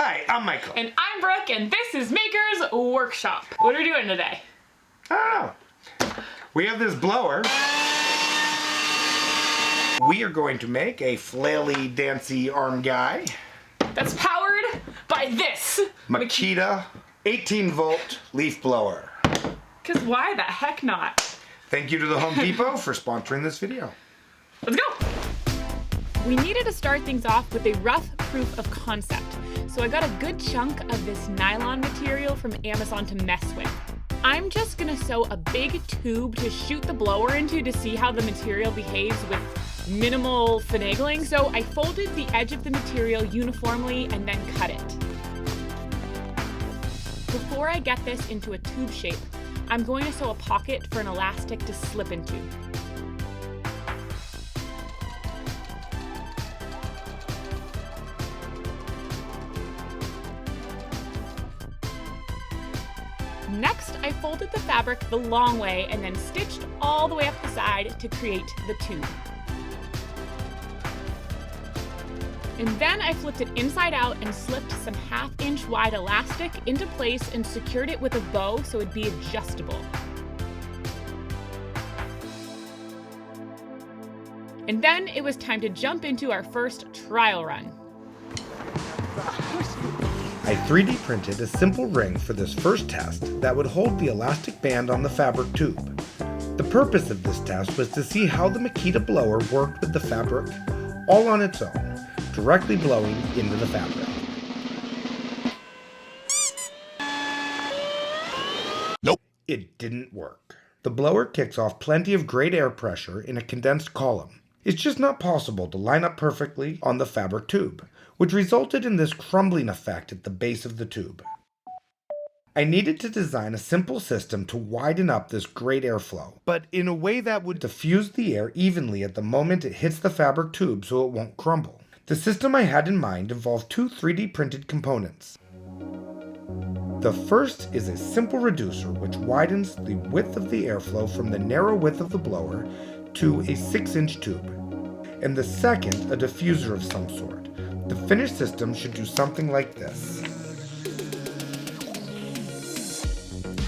Hi, I'm Michael. And I'm Brooke, and this is Maker's Workshop. What are we doing today? I don't know. We have this blower. We are going to make a flaily-dancy arm guy. That's powered by this Makita 18-volt leaf blower. Because why the heck not? Thank you to the Home Depot for sponsoring this video. Let's go! We needed to start things off with a rough proof of concept. So I got a good chunk of this nylon material from Amazon to mess with. I'm just gonna sew a big tube to shoot the blower into to see how the material behaves with minimal finagling. So I folded the edge of the material uniformly and then cut it. Before I get this into a tube shape, I'm going to sew a pocket for an elastic to slip into. Next, I folded the fabric the long way and then stitched all the way up the side to create the tube. And then I flipped it inside out and slipped some 1/2 inch wide elastic into place and secured it with a bow so it'd be adjustable. And then it was time to jump into our first trial run. I 3D printed a simple ring for this first test that would hold the elastic band on the fabric tube. The purpose of this test was to see how the Makita blower worked with the fabric all on its own, directly blowing into the fabric. Nope. It didn't work. The blower kicks off plenty of great air pressure in a condensed column. It's just not possible to line up perfectly on the fabric tube, which resulted in this crumbling effect at the base of the tube. I needed to design a simple system to widen up this great airflow, but in a way that would diffuse the air evenly at the moment it hits the fabric tube so it won't crumble. The system I had in mind involved 2 3D printed components. The first is a simple reducer which widens the width of the airflow from the narrow width of the blower to a 6-inch tube, and the second a diffuser of some sort. The finished system should do something like this.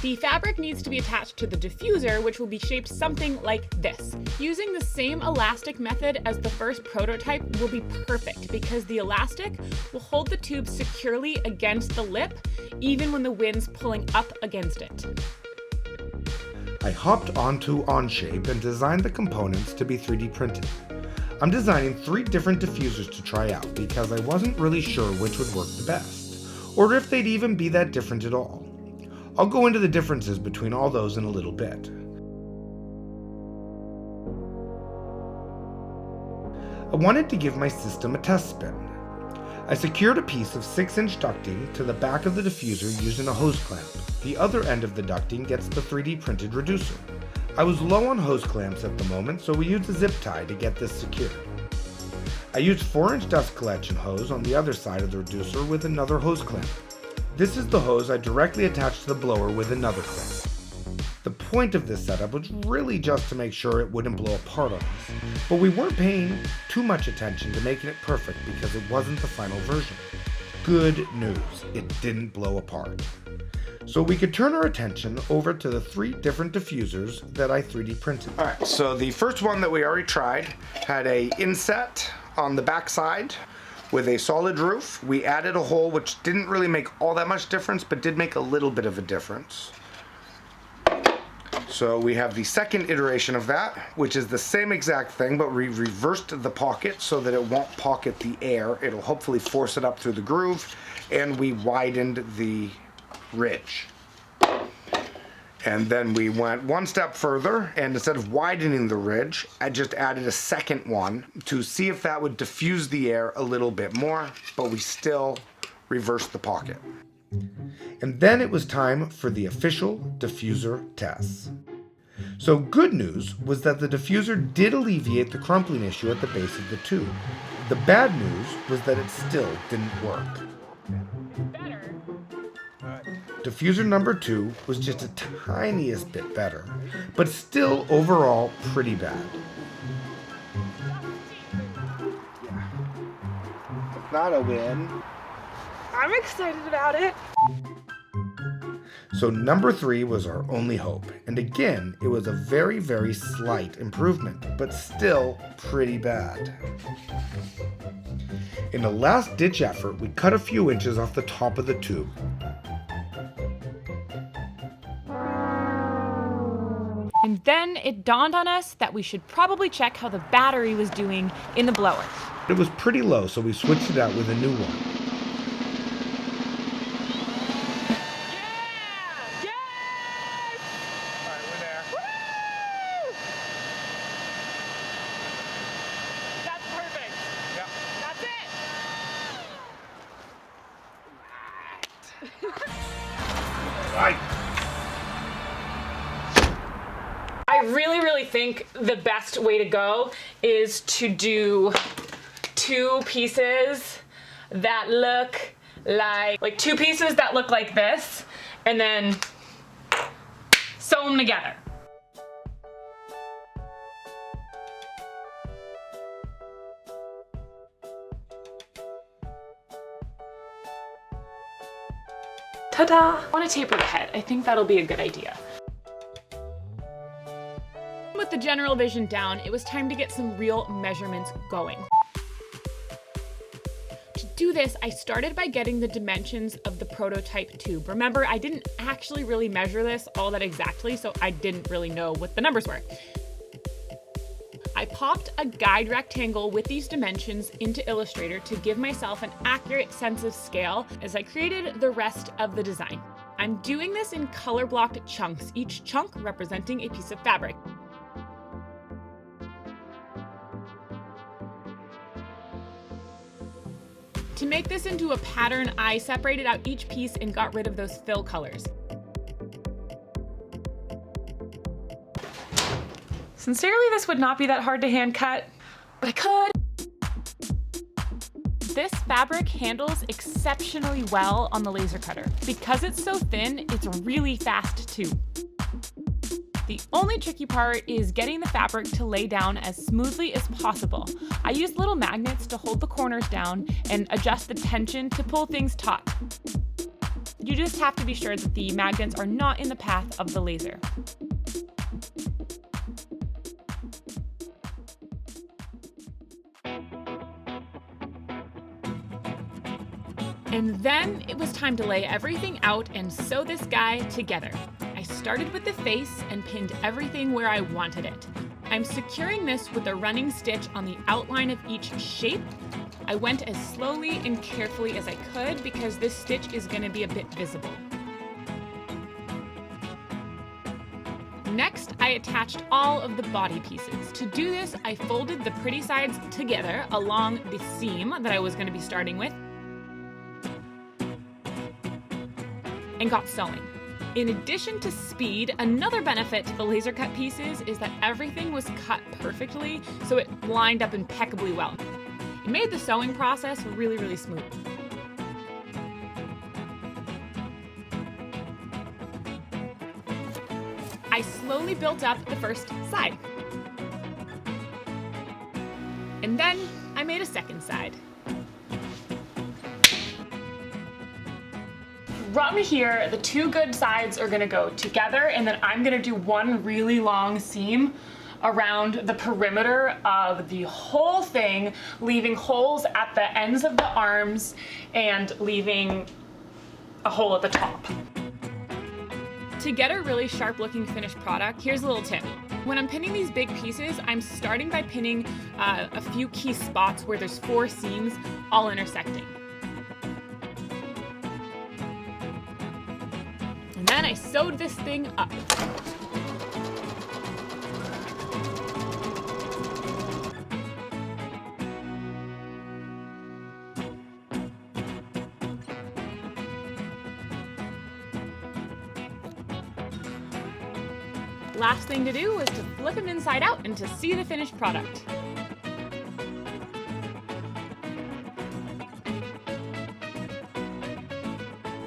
The fabric needs to be attached to the diffuser, which will be shaped something like this. Using the same elastic method as the first prototype will be perfect because the elastic will hold the tube securely against the lip, even when the wind's pulling up against it. I hopped onto Onshape and designed the components to be 3D printed. I'm designing 3 different diffusers to try out because I wasn't really sure which would work the best, or if they'd even be that different at all. I'll go into the differences between all those in a little bit. I wanted to give my system a test spin. I secured a piece of 6-inch ducting to the back of the diffuser using a hose clamp. The other end of the ducting gets the 3D printed reducer. I was low on hose clamps at the moment, so we used a zip tie to get this secured. I used 4-inch dust collection hose on the other side of the reducer with another hose clamp. This is the hose I directly attached to the blower with another clamp. The point of this setup was really just to make sure it wouldn't blow apart on us, but we weren't paying too much attention to making it perfect because it wasn't the final version. Good news, it didn't blow apart. So we could turn our attention over to the 3 different diffusers that I 3D printed. All right, so the first one that we already tried had a inset on the back side with a solid roof. We added a hole which didn't really make all that much difference, but did make a little bit of a difference. So we have the second iteration of that, which is the same exact thing, but we reversed the pocket so that it won't pocket the air. It'll hopefully force it up through the groove, and we widened the ridge. And then we went one step further, and instead of widening the ridge, I just added a second one to see if that would diffuse the air a little bit more, but we still reversed the pocket. And then it was time for the official diffuser tests. So good news was that the diffuser did alleviate the crumpling issue at the base of the tube. The bad news was that it still didn't work. Diffuser number 2 was just a tiniest bit better, but still overall pretty bad. Yeah. It's not a win. I'm I'm excited about it. So number 3 was our only hope, and again, it was a very, very slight improvement, but still pretty bad. In a last-ditch effort, we cut a few inches off the top of the tube. And then it dawned on us that we should probably check how the battery was doing in the blower. It was pretty low, so we switched it out with a new one. I really think the best way to go is to do 2 pieces that look like 2 pieces that look like this, and then sew them together. Ta-da! I want to taper the head. I think that'll be a good idea. With the general vision down, it was time to get some real measurements going. To do this, I started by getting the dimensions of the prototype tube. Remember, I didn't actually really measure this all that exactly, so I didn't really know what the numbers were. I popped a guide rectangle with these dimensions into Illustrator to give myself an accurate sense of scale as I created the rest of the design. I'm doing this in color blocked chunks, each chunk representing a piece of fabric. To make this into a pattern, I separated out each piece and got rid of those fill colors. Sincerely, this would not be that hard to hand cut, but I could. This fabric handles exceptionally well on the laser cutter. Because it's so thin, it's really fast too. The only tricky part is getting the fabric to lay down as smoothly as possible. I used little magnets to hold the corners down and adjust the tension to pull things taut. You just have to be sure that the magnets are not in the path of the laser. And then it was time to lay everything out and sew this guy together. I started with the face and pinned everything where I wanted it. I'm securing this with a running stitch on the outline of each shape. I went as slowly and carefully as I could because this stitch is going to be a bit visible. Next, I attached all of the body pieces. To do this, I folded the pretty sides together along the seam that I was going to be starting with and got sewing. In addition to speed, another benefit to the laser cut pieces is that everything was cut perfectly, so it lined up impeccably well. It made the sewing process really smooth. I slowly built up the first side. And then I made a second side. From here, the 2 good sides are gonna go together, and then I'm gonna do one really long seam around the perimeter of the whole thing, leaving holes at the ends of the arms and leaving a hole at the top. To get a really sharp looking finished product, here's a little tip. When I'm pinning these big pieces, I'm starting by pinning a few key spots where there's 4 seams all intersecting. And then I sewed this thing up. Last thing to do was to flip them inside out and to see the finished product.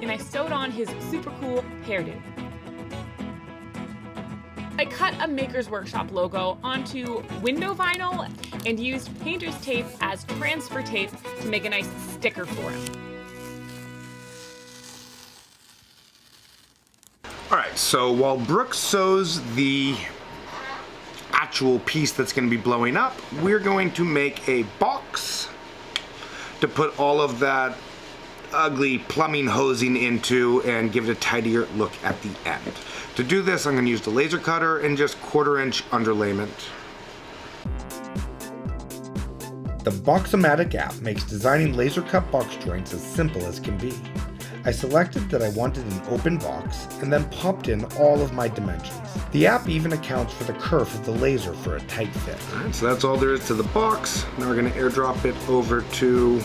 And I sewed on his super cool hairdo. I cut a Maker's Workshop logo onto window vinyl and used painter's tape as transfer tape to make a nice sticker for him. Alright, so while Brooke sews the actual piece that's going to be blowing up, we're going to make a box to put all of that ugly plumbing hosing into and give it a tidier look at the end. To do this, I'm going to use the laser cutter and just 1/4 inch underlayment. The Boxomatic app makes designing laser cut box joints as simple as can be. I selected that I wanted an open box and then popped in all of my dimensions. The app even accounts for the kerf of the laser for a tight fit. Alright, so that's all there is to the box. Now we're going to airdrop it over to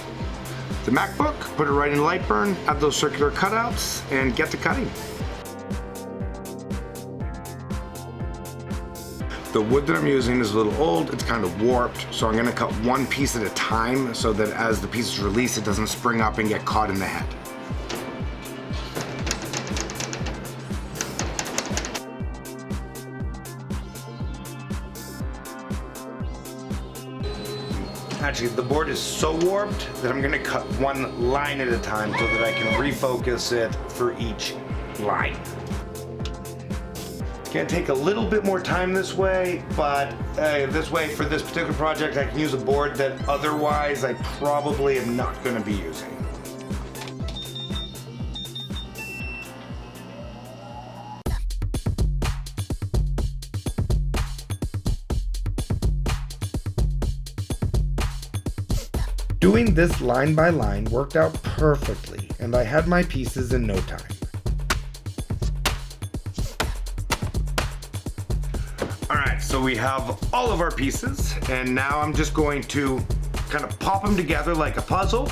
the MacBook, put it right in Lightburn, add those circular cutouts, and get to cutting. The wood that I'm using is a little old, it's kind of warped, so I'm going to cut one piece at a time so that as the piece is released it doesn't spring up and get caught in the head. Actually, the board is so warped that I'm going to cut one line at a time so that I can refocus it for each line. It's going to take a little bit more time this way, but this way for this particular project I can use a board that otherwise I probably am not going to be using. Doing this line by line worked out perfectly, and I had my pieces in no time. Alright, so we have all of our pieces, and now I'm just going to kind of pop them together like a puzzle.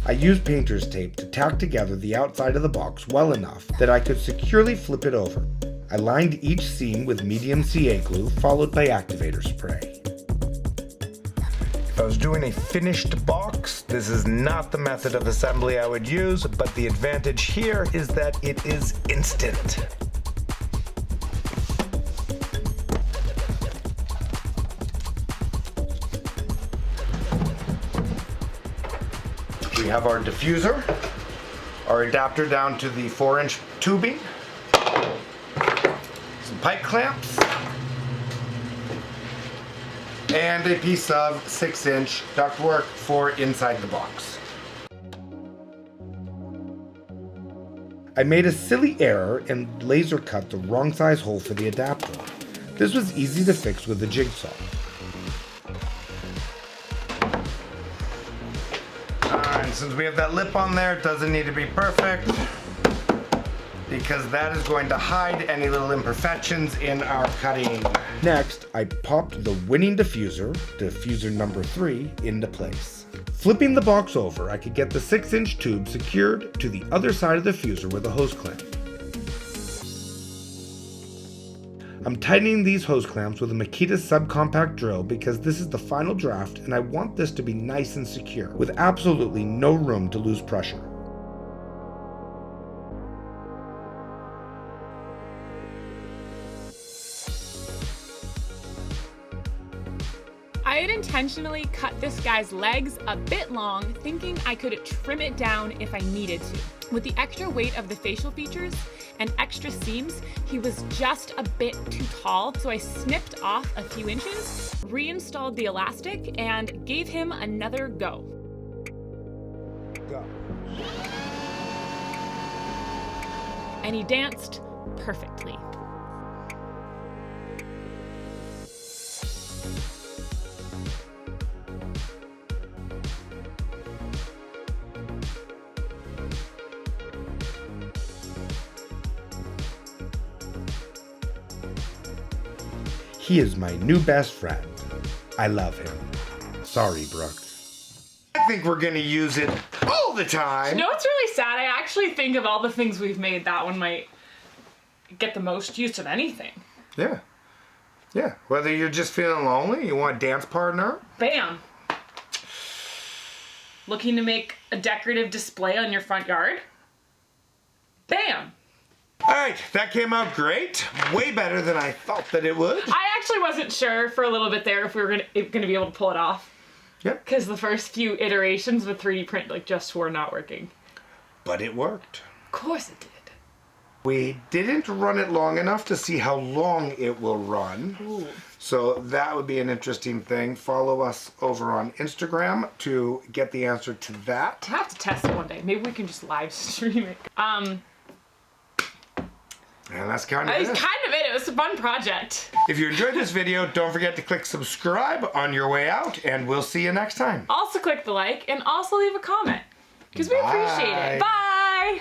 I used painter's tape to tack together the outside of the box well enough that I could securely flip it over. I lined each seam with medium CA glue followed by activator spray. If I was doing a finished box, this is not the method of assembly I would use, but the advantage here is that it is instant. We have our diffuser, our adapter down to the 4-inch tubing, some pipe clamps, and a piece of 6-inch ductwork for inside the box. I made a silly error and laser cut the wrong size hole for the adapter. This was easy to fix with a jigsaw. And since we have that lip on there, it doesn't need to be perfect, because that is going to hide any little imperfections in our cutting. Next, I popped the winning diffuser number 3, into place. Flipping the box over, I could get the 6-inch tube secured to the other side of the diffuser with a hose clamp. I'm tightening these hose clamps with a Makita subcompact drill because this is the final draft and I want this to be nice and secure, with absolutely no room to lose pressure. I had intentionally cut this guy's legs a bit long, thinking I could trim it down if I needed to. With the extra weight of the facial features and extra seams, he was just a bit too tall, so I snipped off a few inches, reinstalled the elastic, and gave him another go. And he danced perfectly. He is my new best friend. I love him. Sorry, Brooke. I think we're gonna use it all the time. You know what's really sad? I actually think of all the things we've made, that one might get the most use of anything. Yeah. Yeah. Whether you're just feeling lonely, you want a dance partner. Bam. Looking to make a decorative display on your front yard. Bam. All right, that came out great. Way better than I thought that it would. I actually wasn't sure for a little bit there if we were gonna be able to pull it off. Yep. Because the first few iterations with 3D print like just were not working. But it worked. Of course it did. We didn't run it long enough to see how long it will run. Ooh. So that would be an interesting thing. Follow us over on Instagram to get the answer to that. I have to test it one day. Maybe we can just live stream it. And that's kind of it. It's kind of it. It was a fun project. If you enjoyed this video, don't forget to click subscribe on your way out, and we'll see you next time. Also click the like and also leave a comment because we appreciate it. Bye!